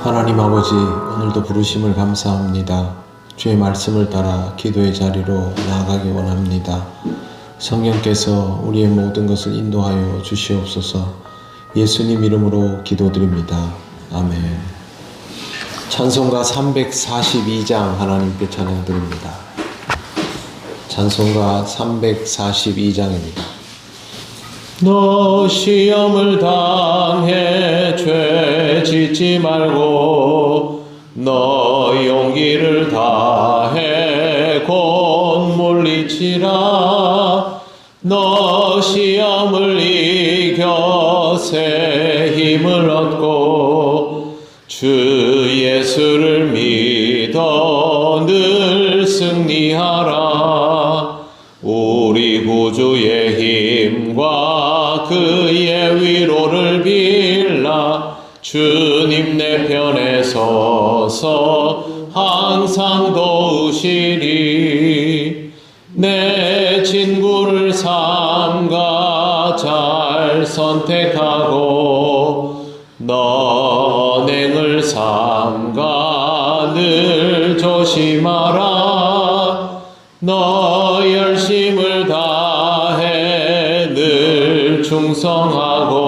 하나님 아버지, 오늘도 부르심을 감사합니다. 주의 말씀을 따라 기도의 자리로 나아가기 원합니다. 성령께서 우리의 모든 것을 인도하여 주시옵소서. 예수님 이름으로 기도드립니다. 아멘. 찬송가 342장 하나님께 찬양드립니다. 찬송가 342장입니다. 너 시험을 당해 죄 짓지 말고 너 용기를 다해 곧 물리치라. 너 시험을 이겨 새 힘을 얻고 주 예수를 믿어 늘 승리하라. 우리 구주의 힘과 그의 위로를 빌라. 주님 내 편에 서서 항상 도우시리. 내 친구를 삼가 잘 선택하고 너 언행을 삼가 늘 조심하라. 너 열심을 다해 늘 충성하고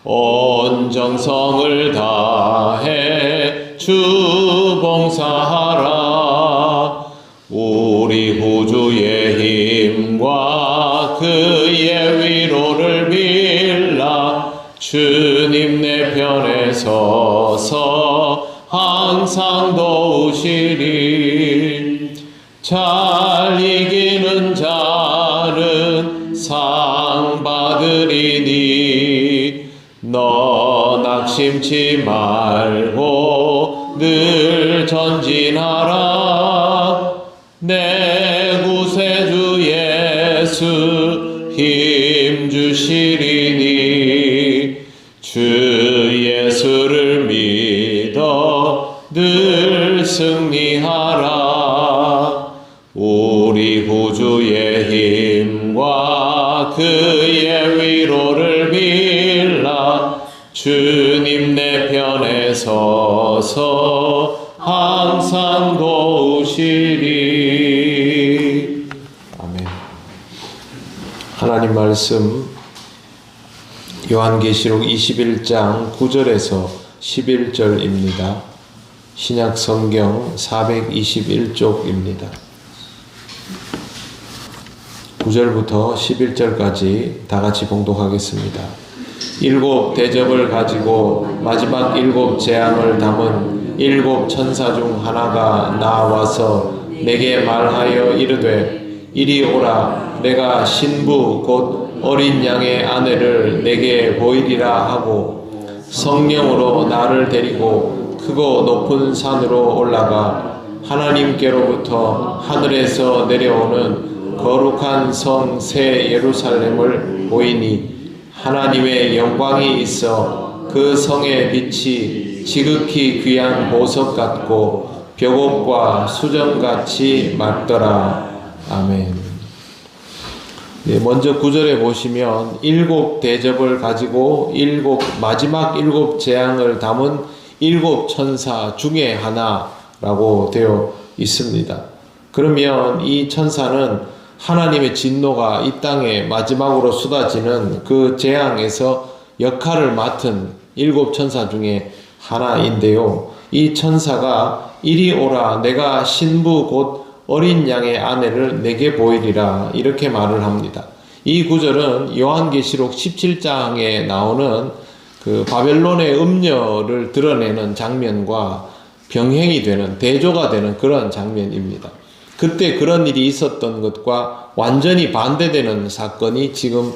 온 정성을 다해 주 봉사하라. 우리 구주의 힘과 그의 위로를 빌라. 주님 내 편에 서서 항상 도우시리. 잘 이기는 자는 상 받으리니 너 낙심치 말고 늘 전진하라. 내 구세주 예수 힘 주시리니 주 예수를 믿어 늘 승리하라. 우리 구주의 힘과 그의 위로를 빌라. 주님 내 편에 서서 항상 도우시리. 아멘. 하나님 말씀 요한계시록 21장 9절에서 11절입니다. 신약 성경 421쪽입니다. 9절부터 11절까지 다 같이 봉독하겠습니다. 일곱 대접을 가지고 마지막 일곱 재앙을 담은 일곱 천사 중 하나가 나와서 내게 말하여 이르되 이리 오라. 내가 신부 곧 어린 양의 아내를 내게 보이리라 하고 성령으로 나를 데리고 크고 높은 산으로 올라가 하나님께로부터 하늘에서 내려오는 거룩한 성 새 예루살렘을 보이니 하나님의 영광이 있어 그 성의 빛이 지극히 귀한 보석 같고 벽옥과 수정같이 맑더라. 아멘. 네, 먼저 9절에 보시면 일곱 대접을 가지고 마지막 일곱 재앙을 담은 일곱 천사 중에 하나라고 되어 있습니다. 그러면 이 천사는 하나님의 진노가 이 땅에 마지막으로 쏟아지는 그 재앙에서 역할을 맡은 일곱 천사 중에 하나인데요. 이 천사가 이리 오라. 내가 신부 곧 어린 양의 아내를 내게 보이리라. 이렇게 말을 합니다. 이 구절은 요한계시록 17장에 나오는 그 바벨론의 음녀를 드러내는 장면과 병행이 되는, 대조가 되는 그런 장면입니다. 그때 그런 일이 있었던 것과 완전히 반대되는 사건이 지금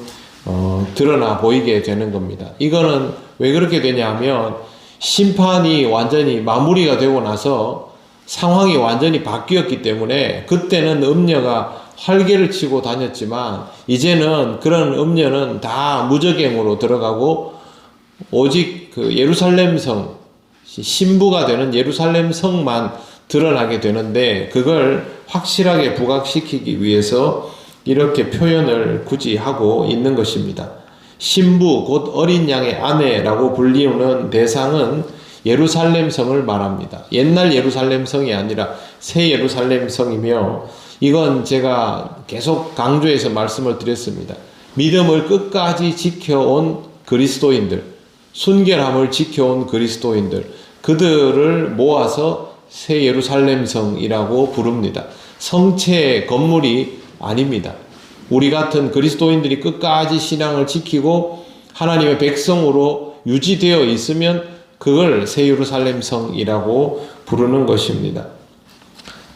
드러나 보이게 되는 겁니다. 이거는 왜 그렇게 되냐면 심판이 완전히 마무리가 되고 나서 상황이 완전히 바뀌었기 때문에 그때는 음녀가 활개를 치고 다녔지만 이제는 그런 음녀는 다 무저갱으로 들어가고 오직 그 예루살렘 성, 신부가 되는 예루살렘 성만 드러나게 되는데 그걸 확실하게 부각시키기 위해서 이렇게 표현을 굳이 하고 있는 것입니다. 신부 곧 어린 양의 아내라고 불리우는 대상은 예루살렘 성을 말합니다. 옛날 예루살렘 성이 아니라 새 예루살렘 성이며, 이건 제가 계속 강조해서 말씀을 드렸습니다. 믿음을 끝까지 지켜온 그리스도인들, 순결함을 지켜온 그리스도인들, 그들을 모아서 새 예루살렘 성이라고 부릅니다. 성체 건물이 아닙니다. 우리 같은 그리스도인들이 끝까지 신앙을 지키고 하나님의 백성으로 유지되어 있으면 그걸 새 예루살렘 성이라고 부르는 것입니다.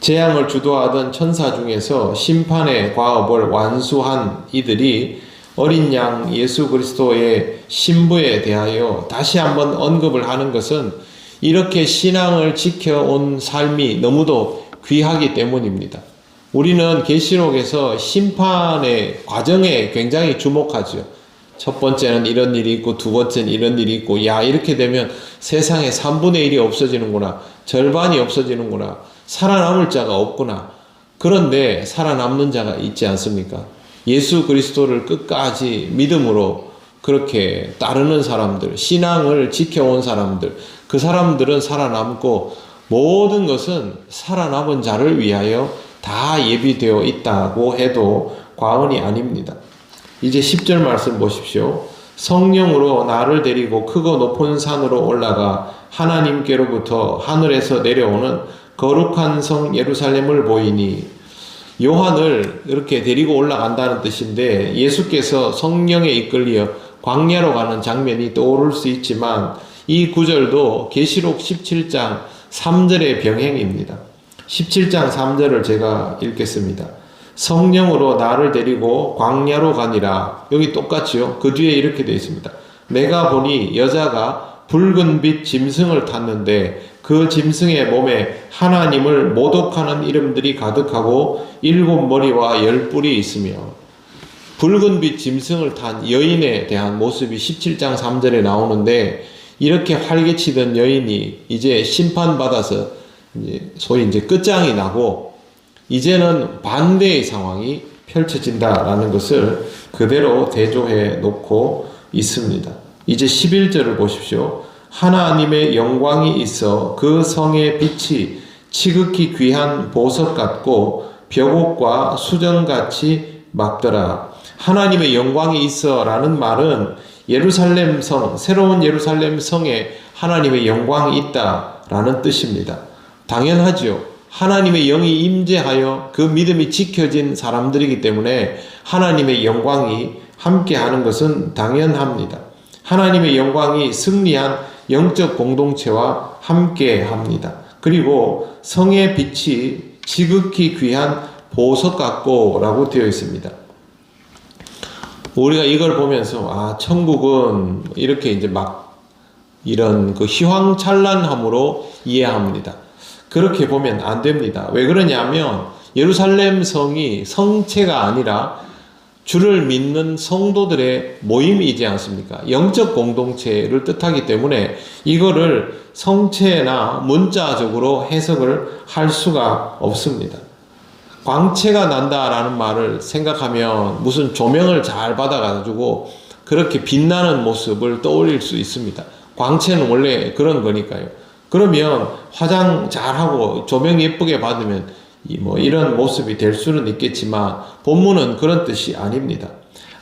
재앙을 주도하던 천사 중에서 심판의 과업을 완수한 이들이 어린 양 예수 그리스도의 신부에 대하여 다시 한번 언급을 하는 것은 이렇게 신앙을 지켜온 삶이 너무도 귀하기 때문입니다. 우리는 계시록에서 심판의 과정에 굉장히 주목하죠. 첫 번째는 이런 일이 있고, 두 번째는 이런 일이 있고, 야, 이렇게 되면 세상에 3분의 1이 없어지는구나, 절반이 없어지는구나, 살아남을 자가 없구나. 그런데 살아남는 자가 있지 않습니까? 예수 그리스도를 끝까지 믿음으로 그렇게 따르는 사람들, 신앙을 지켜온 사람들, 그 사람들은 살아남고, 모든 것은 살아남은 자를 위하여 다 예비되어 있다고 해도 과언이 아닙니다. 이제 10절 말씀 보십시오. 성령으로 나를 데리고 크고 높은 산으로 올라가 하나님께로부터 하늘에서 내려오는 거룩한 성 예루살렘을 보이니, 요한을 이렇게 데리고 올라간다는 뜻인데, 예수께서 성령에 이끌려 광야로 가는 장면이 떠오를 수 있지만 이 구절도 계시록 17장 3절의 병행입니다. 17장 3절을 제가 읽겠습니다. 성령으로 나를 데리고 광야로 가니라. 여기 똑같이요. 그 뒤에 이렇게 되어 있습니다. 내가 보니 여자가 붉은 빛 짐승을 탔는데 그 짐승의 몸에 하나님을 모독하는 이름들이 가득하고 7머리와 10뿔이 있으며, 붉은 빛 짐승을 탄 여인에 대한 모습이 17장 3절에 나오는데, 이렇게 활개치던 여인이 이제 심판받아서 소위 이제 끝장이 나고 이제는 반대의 상황이 펼쳐진다라는 것을 그대로 대조해 놓고 있습니다. 이제 11절을 보십시오. 하나님의 영광이 있어 그 성의 빛이 지극히 귀한 보석 같고 벽옥과 수정같이 막더라. 하나님의 영광이 있어 라는 말은 예루살렘 성, 새로운 예루살렘 성에 하나님의 영광이 있다라는 뜻입니다. 당연하지요. 하나님의 영이 임재하여 그 믿음이 지켜진 사람들이기 때문에 하나님의 영광이 함께하는 것은 당연합니다. 하나님의 영광이 승리한 영적 공동체와 함께합니다. 그리고 성의 빛이 지극히 귀한 보석 같고 라고 되어 있습니다. 우리가 이걸 보면서 천국은 이렇게 이제 막 이런 그 휘황찬란함으로 이해합니다. 그렇게 보면 안 됩니다. 왜 그러냐면 예루살렘 성이 성체가 아니라 주를 믿는 성도들의 모임이지 않습니까? 영적 공동체를 뜻하기 때문에 이거를 성체나 문자적으로 해석을 할 수가 없습니다. 광채가 난다라는 말을 생각하면 무슨 조명을 잘 받아가지고 그렇게 빛나는 모습을 떠올릴 수 있습니다. 광채는 원래 그런 거니까요. 그러면 화장 잘하고 조명 예쁘게 받으면 이런 모습이 될 수는 있겠지만 본문은 그런 뜻이 아닙니다.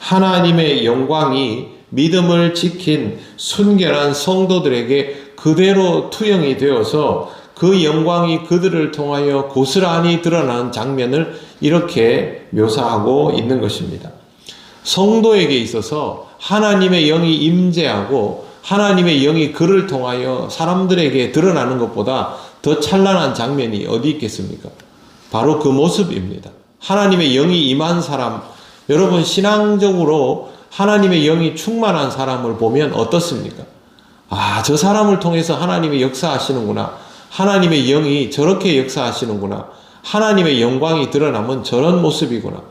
하나님의 영광이 믿음을 지킨 순결한 성도들에게 그대로 투영이 되어서 그 영광이 그들을 통하여 고스란히 드러나는 장면을 이렇게 묘사하고 있는 것입니다. 성도에게 있어서 하나님의 영이 임재하고 하나님의 영이 그를 통하여 사람들에게 드러나는 것보다 더 찬란한 장면이 어디 있겠습니까? 바로 그 모습입니다. 하나님의 영이 임한 사람, 여러분 신앙적으로 하나님의 영이 충만한 사람을 보면 어떻습니까? 저 사람을 통해서 하나님의 역사하시는구나. 하나님의 영이 저렇게 역사하시는구나. 하나님의 영광이 드러나면 저런 모습이구나.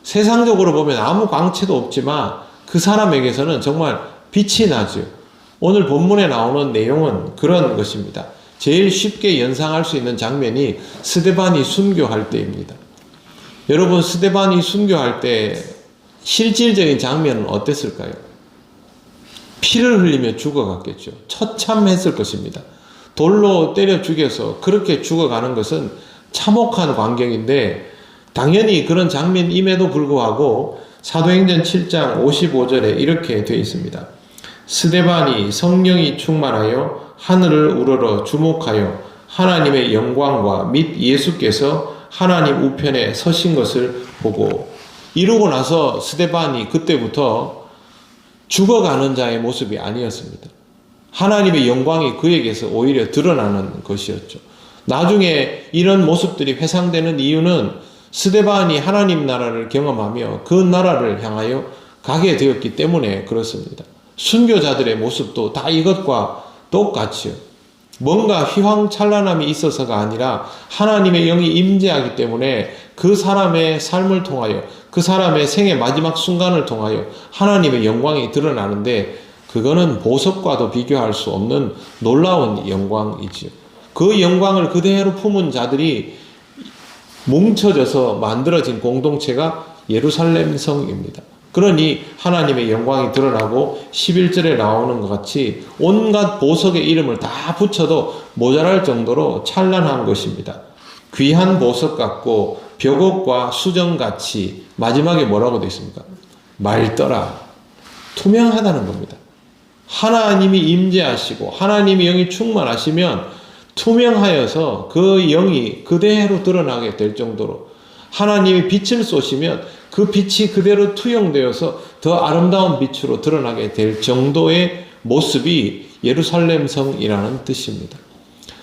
세상적으로 보면 아무 광채도 없지만 그 사람에게서는 정말 빛이 나죠. 오늘 본문에 나오는 내용은 그런 것입니다. 제일 쉽게 연상할 수 있는 장면이 스데반이 순교할 때입니다. 여러분 스데반이 순교할 때 실질적인 장면은 어땠을까요? 피를 흘리며 죽어갔겠죠. 처참했을 것입니다. 돌로 때려 죽여서 그렇게 죽어가는 것은 참혹한 광경인데, 당연히 그런 장면임에도 불구하고 사도행전 7장 55절에 이렇게 되어 있습니다. 스데반이 성령이 충만하여 하늘을 우러러 주목하여 하나님의 영광과 및 예수께서 하나님 우편에 서신 것을 보고, 이루고 나서 스데반이 그때부터 죽어가는 자의 모습이 아니었습니다. 하나님의 영광이 그에게서 오히려 드러나는 것이었죠. 나중에 이런 모습들이 회상되는 이유는 스데반이 하나님 나라를 경험하며 그 나라를 향하여 가게 되었기 때문에 그렇습니다. 순교자들의 모습도 다 이것과 똑같이요. 뭔가 휘황찬란함이 있어서가 아니라 하나님의 영이 임재하기 때문에 그 사람의 삶을 통하여, 그 사람의 생의 마지막 순간을 통하여 하나님의 영광이 드러나는데, 그거는 보석과도 비교할 수 없는 놀라운 영광이지요. 그 영광을 그대로 품은 자들이 뭉쳐져서 만들어진 공동체가 예루살렘 성입니다. 그러니 하나님의 영광이 드러나고 11절에 나오는 것 같이 온갖 보석의 이름을 다 붙여도 모자랄 정도로 찬란한 것입니다. 귀한 보석 같고 벽옥과 수정같이, 마지막에 뭐라고 되어 있습니까? 맑더라. 투명하다는 겁니다. 하나님이 임재하시고 하나님의 영이 충만하시면 투명하여서 그 영이 그대로 드러나게 될 정도로, 하나님이 빛을 쏘시면 그 빛이 그대로 투영되어서 더 아름다운 빛으로 드러나게 될 정도의 모습이 예루살렘 성이라는 뜻입니다.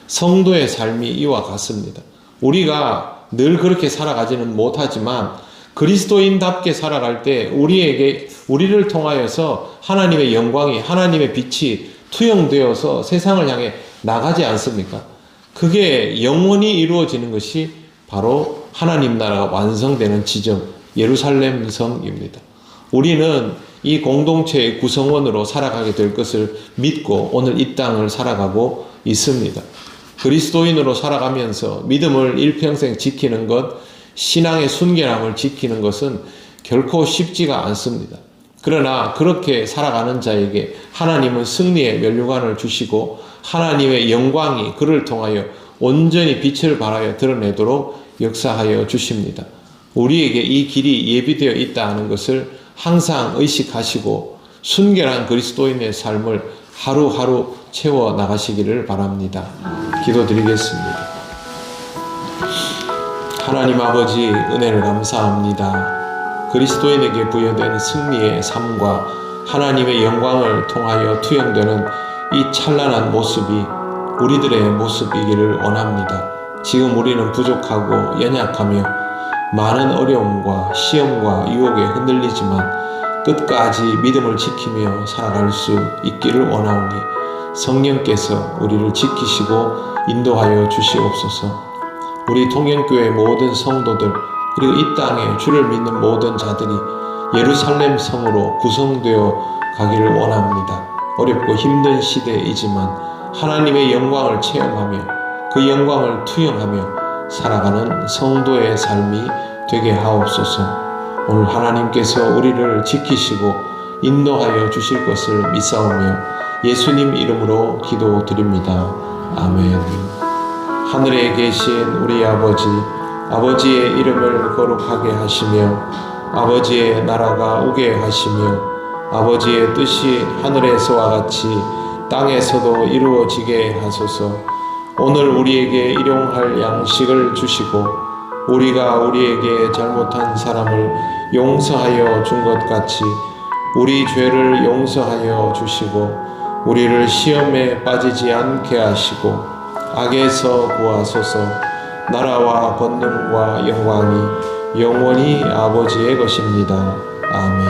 성도의 삶이 이와 같습니다. 우리가 늘 그렇게 살아가지는 못하지만 그리스도인답게 살아갈 때 우리를 통하여서 하나님의 영광이, 하나님의 빛이 투영되어서 세상을 향해 나가지 않습니까? 그게 영원히 이루어지는 것이 바로 하나님 나라가 완성되는 지점, 예루살렘 성입니다. 우리는 이 공동체의 구성원으로 살아가게 될 것을 믿고 오늘 이 땅을 살아가고 있습니다. 그리스도인으로 살아가면서 믿음을 일평생 지키는 것, 신앙의 순결함을 지키는 것은 결코 쉽지가 않습니다. 그러나 그렇게 살아가는 자에게 하나님은 승리의 면류관을 주시고 하나님의 영광이 그를 통하여 온전히 빛을 발하여 드러내도록 역사하여 주십니다. 우리에게 이 길이 예비되어 있다는 것을 항상 의식하시고 순결한 그리스도인의 삶을 하루하루 채워 나가시기를 바랍니다. 기도드리겠습니다. 하나님 아버지, 은혜를 감사합니다. 그리스도인에게 부여된 승리의 삶과 하나님의 영광을 통하여 투영되는 이 찬란한 모습이 우리들의 모습이기를 원합니다. 지금 우리는 부족하고 연약하며 많은 어려움과 시험과 유혹에 흔들리지만 끝까지 믿음을 지키며 살아갈 수 있기를 원하오니 성령께서 우리를 지키시고 인도하여 주시옵소서. 우리 통영교회 모든 성도들, 그리고 이 땅에 주를 믿는 모든 자들이 예루살렘 성으로 구성되어 가기를 원합니다. 어렵고 힘든 시대이지만 하나님의 영광을 체험하며 그 영광을 투영하며 살아가는 성도의 삶이 되게 하옵소서. 오늘 하나님께서 우리를 지키시고 인도하여 주실 것을 믿사오며 예수님 이름으로 기도드립니다. 아멘. 하늘에 계신 우리 아버지의 이름을 거룩하게 하시며 아버지의 나라가 오게 하시며 아버지의 뜻이 하늘에서와 같이 땅에서도 이루어지게 하소서. 오늘 우리에게 일용할 양식을 주시고 우리가 우리에게 잘못한 사람을 용서하여 준 것 같이 우리 죄를 용서하여 주시고 우리를 시험에 빠지지 않게 하시고 악에서 구하소서. 나라와 권능과 영광이 영원히 아버지의 것입니다. 아멘.